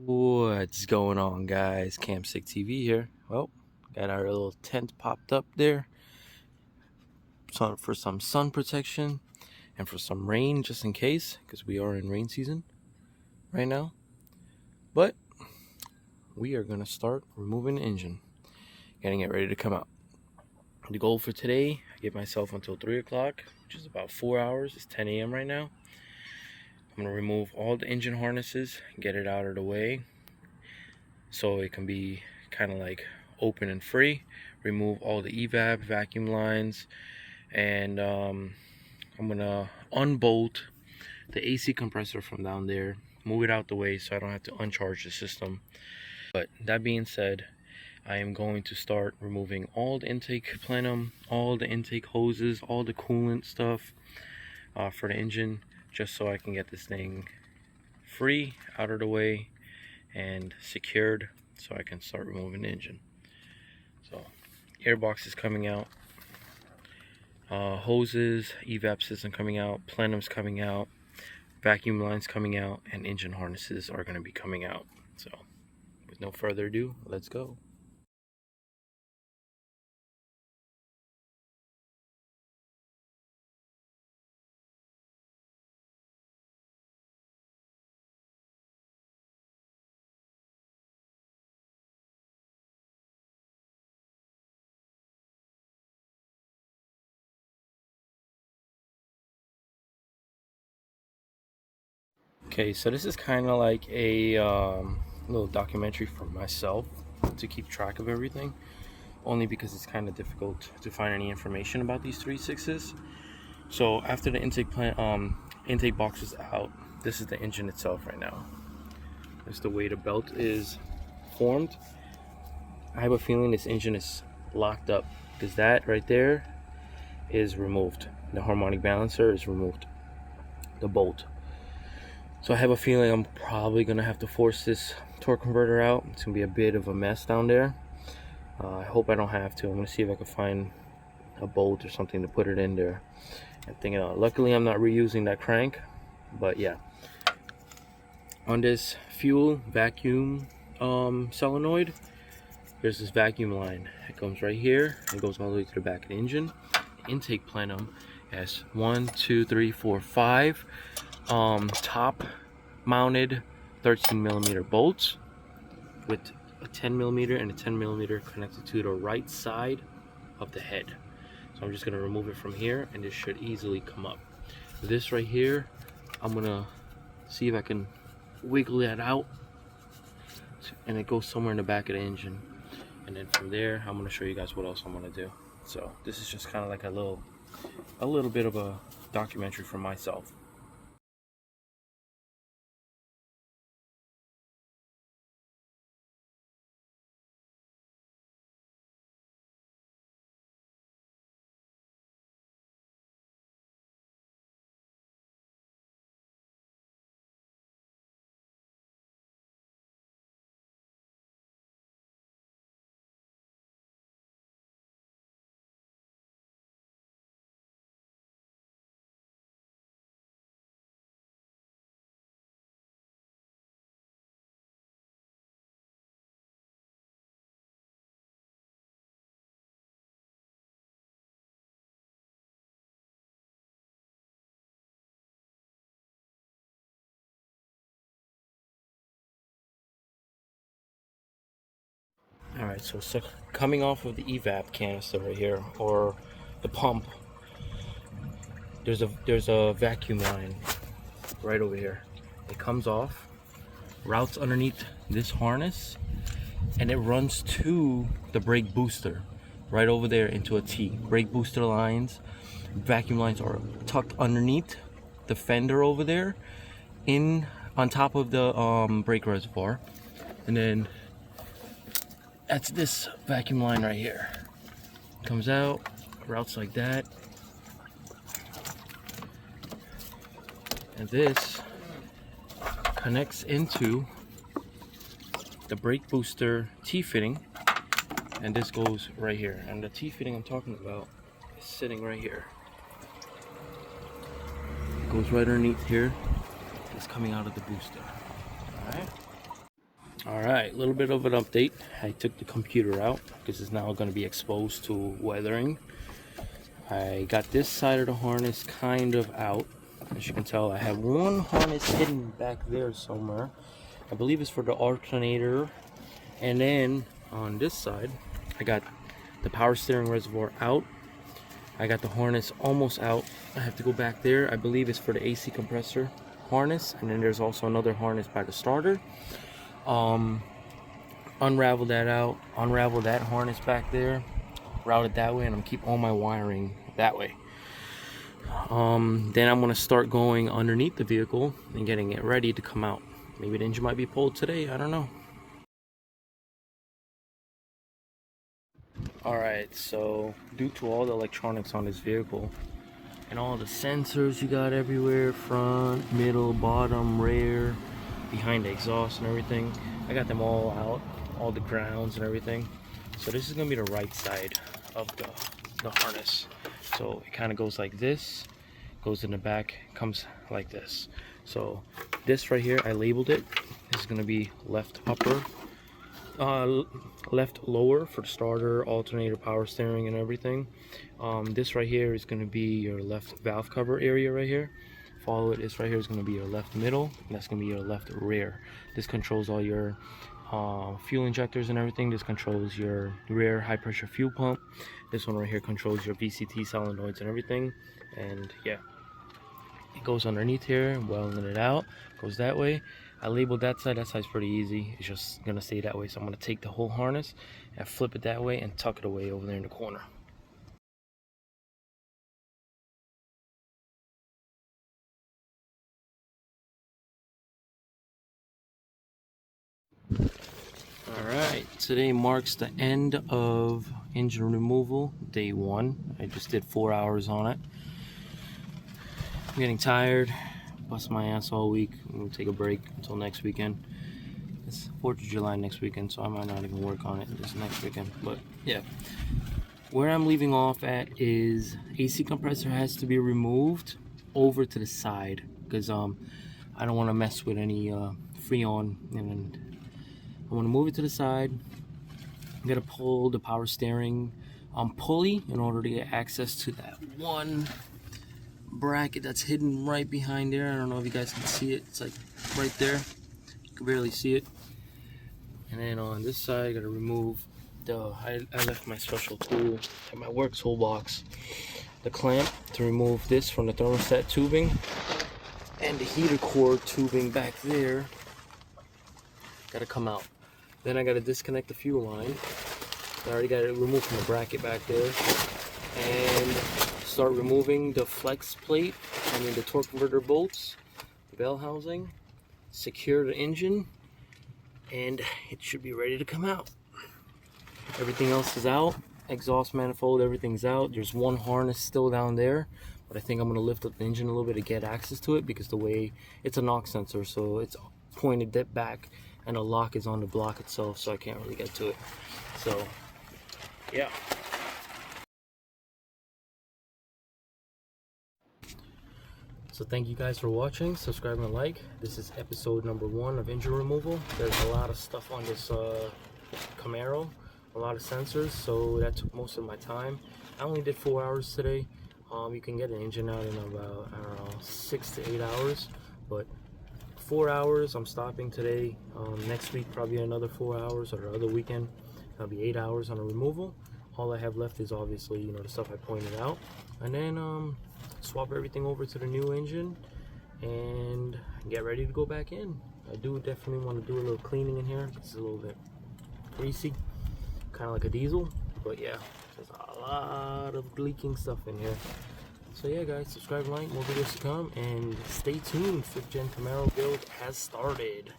What's going on, guys? Campsick TV here. Well, got our little tent popped up there for some sun protection and for some rain just in case, because we are in rain season right now. But we are going to start removing the engine, getting it ready to come out. The goal for today, I give myself until 3 o'clock, which is about 4 hours. It's 10 a.m. right now. I'm going to remove all the engine harnesses, get it out of the way so it can be kind of like open and free. Remove all the evap vacuum lines, and I'm gonna unbolt the AC compressor from down there, move it out the way so I don't have to uncharge the system. But that being said, I am going to start removing all the intake plenum, all the intake hoses, all the coolant stuff for the engine, just so I can get this thing free, out of the way, and secured so I can start removing the engine. So airbox is coming out, hoses, evap system coming out, plenum's coming out, vacuum lines coming out, and engine harnesses are going to be coming out. So with no further ado, let's go. Okay, so this is kind of like a little documentary for myself to keep track of everything, only because it's kind of difficult to find any information about these 3.6s. So after the intake box is out, this is the engine itself right now. This is the way the belt is formed. I have a feeling this engine is locked up because that right there is removed. The harmonic balancer is removed, the bolt. So I have a feeling I'm probably gonna have to force this torque converter out. It's gonna be a bit of a mess down there. I hope I don't have to. I'm gonna see if I can find a bolt or something to put it in there. I think luckily I'm not reusing that crank, but yeah. On this fuel vacuum solenoid, there's this vacuum line. It comes right here and goes all the way to the back of the engine. The intake plenum has 1, 2, 3, 4, 5 top mounted 13mm bolts with a 10mm and a 10mm connected to the right side of the head. So I'm just going to remove it from here, and this should easily come up. This right here, I'm going to see if I can wiggle that out, and it goes somewhere in the back of the engine. And then from there, I'm going to show you guys what else I'm going to do. So this is just kind of like a little bit of a documentary for myself. Alright, so coming off of the evap canister right here, or the pump, there's a vacuum line right over here. It comes off, routes underneath this harness, and it runs to the brake booster right over there into a T. Brake booster lines, vacuum lines are tucked underneath the fender over there, in on top of the brake reservoir, and then that's this vacuum line right here. Comes out, routes like that, and this connects into the brake booster T-fitting, and this goes right here. And the T-fitting I'm talking about is sitting right here. It goes right underneath here. It's coming out of the booster. Alright? All right, a little bit of an update. I took the computer out because it's now going to be exposed to weathering. I got this side of the harness kind of out. As you can tell, I have one harness hidden back there somewhere. I believe it's for the alternator. And then on this side, I got the power steering reservoir out. I got the harness almost out. I have to go back there. I believe it's for the AC compressor harness. And then there's also another harness by the starter. Unravel that out, unravel that harness back there, route it that way, and I'm keep all my wiring that way. Then I'm gonna start going underneath the vehicle and getting it ready to come out. Maybe the engine might be pulled today, I don't know. Alright, so due to all the electronics on this vehicle and all the sensors you got everywhere, front, middle, bottom, rear, behind the exhaust and everything, I got them all out, all the grounds and everything. So this is gonna be the right side of the harness. So it kind of goes like this, goes in the back, comes like this. So this right here, I labeled it. This is gonna be left upper, left lower for the starter, alternator, power steering and everything. This right here is gonna be your left valve cover area right here. Follow it. This right here is going to be your left middle, and that's going to be your left rear. This controls all your fuel injectors and everything. This controls your rear high pressure fuel pump. This one right here controls your VCT solenoids and everything. And yeah, it goes underneath here, welding it out, goes that way. I labeled that side. That side's pretty easy. It's just going to stay that way. So I'm going to take the whole harness and flip it that way and tuck it away over there in the corner. Alright, today marks the end of engine removal, day 1. I just did 4 hours on it. I'm getting tired, bust my ass all week. I'm gonna take a break until next weekend. It's 4th of July next weekend, so I might not even work on it this next weekend. But yeah, where I'm leaving off at is AC compressor has to be removed over to the side because I don't want to mess with any Freon, and I want to move it to the side. I'm gonna pull the power steering pulley in order to get access to that one bracket that's hidden right behind there. I don't know if you guys can see it. It's like right there. You can barely see it. And then on this side, I gotta remove I left my special tool in my work toolbox, the clamp to remove this from the thermostat tubing and the heater cord tubing back there. Gotta come out. Then I gotta disconnect the fuel line. I already got it removed from the bracket back there. And start removing the flex plate, the torque converter bolts, the bell housing, secure the engine, and it should be ready to come out. Everything else is out. Exhaust manifold, everything's out. There's one harness still down there, but I think I'm gonna lift up the engine a little bit to get access to it because the way it's a knock sensor, so it's pointed that back. And the lock is on the block itself, so I can't really get to it. So, yeah. So thank you guys for watching. Subscribe and like. This is episode number 1 of engine removal. There's a lot of stuff on this Camaro, a lot of sensors, so that took most of my time. I only did 4 hours today. You can get an engine out in about, I don't know, 6 to 8 hours, but 4 hours. I'm stopping today. Next week probably another 4 hours, or the other weekend that'll be 8 hours on a removal. All I have left is obviously the stuff I pointed out, and then swap everything over to the new engine and get ready to go back in. I do definitely want to do a little cleaning in here. It's a little bit greasy, kind of like a diesel, but yeah, there's a lot of leaking stuff in here. So yeah guys, subscribe, like, more videos to come, and stay tuned. 5th Gen Camaro build has started.